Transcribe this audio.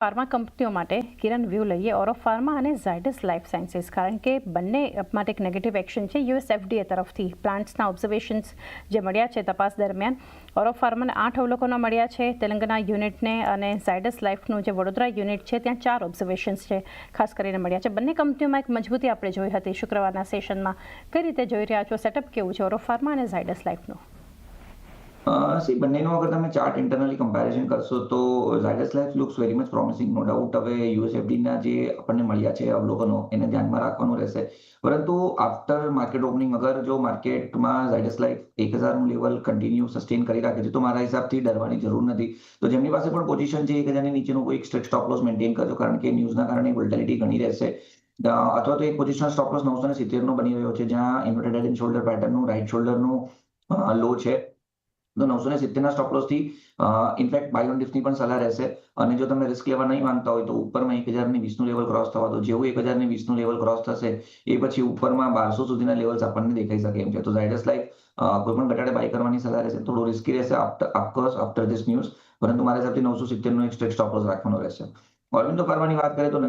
Pharma કંપનીઓ માટે કિરણ view લઈએ ઓરો ફાર્મા અને ઝાયડસ લાઈફ સાયન્સીસ, કારણ કે બંને માટે એક નેગેટિવ એક્શન છે યુએસ FDA તરફથી પ્લાન્ટ્સના ઓબ્ઝર્વેશન્સ જે મળ્યા છે તપાસ દરમિયાન. ઓરો ફાર્માને 8 અવલોકનો મળ્યા છે તેલંગાણા યુનિટને, અને ઝાયડસ લાઈફનું જે વડોદરા યુનિટ છે ત્યાં 4 ઓબ્ઝર્વેશન્સ છે ખાસ કરીને મળ્યા છે. બંને કંપનીઓમાં એક મજબૂતી આપણે જોઈ હતી શુક્રવારના સેશનમાં. કઈ રીતે જોઈ રહ્યા છો? સેટઅપ કેવું છે ઓરો ફાર્મા અને ઝાયડસ લાઈફનું? બંનેનો અગર તમે ચાર્ટ ઇન્ટરનલી કમ્પેરિઝન કરશો તો Zydus life looks very much promising, no doubt. હવે યુએસએફડીના જે આપણને મળ્યા છે અવલોકનો એને ધ્યાનમાં રાખવાનું રહેશે. પરંતુ આફ્ટર માર્કેટ ઓપનિંગ અગર જો માર્કેટમાં ઝાયડસ લાઈફ 1000નું લેવલ કન્ટિન્યુ સસ્ટેન કરી રાખે છે તો મારા હિસાબથી ડરવાની જરૂર નથી. તો જેમની પાસે પણ પોઝિશન છે 1000ની નીચેનું કોઈ સ્ટોપ લોસ મેન્ટેન કરજો, કારણ કે ન્યૂઝના કારણે વોલેટિલિટી ઘણી રહેશે. અથવા તો એક પોઝિશનલ સ્ટોપ લોસ 970નો બની રહ્યો છે, જ્યાં ઇન્વર્ટેડ હેડ એન્ડ શોલ્ડર પેટર્નનું રાઈટ શોલ્ડરનું લો છે. તો 970ના સ્ટોપ લોસથી ઇનફેક્ટ બાય ઓન ડિપ્સની પણ સલાહ રહેશે. અને જો તમે રિસ્ક લેવા નહીં માંગતા હોય તો ઉપરમાં 1020નું લેવલ ક્રોસ થવા દો. જેવું 1020નું લેવલ ક્રોસ થશે એ પછી ઉપરમાં 1200 સુધીના લેવલ્સ આપણને દેખાઈ શકે એમ છે. તો ઝાયડસ લાઈફ કોઈ પણ ઘટાડે બાય કરવાની સલાહ રહેશે. થોડું રિસ્કી રહેશે આફ્ટર ધીસ ન્યૂઝ, પરંતુ મારા હિસાબથી 970નો એક સ્ટ્રેટ સ્ટોપ લોસ રાખવાનો રહેશે. ઓરબિંદો ફાર્માની વાત કરીએ તો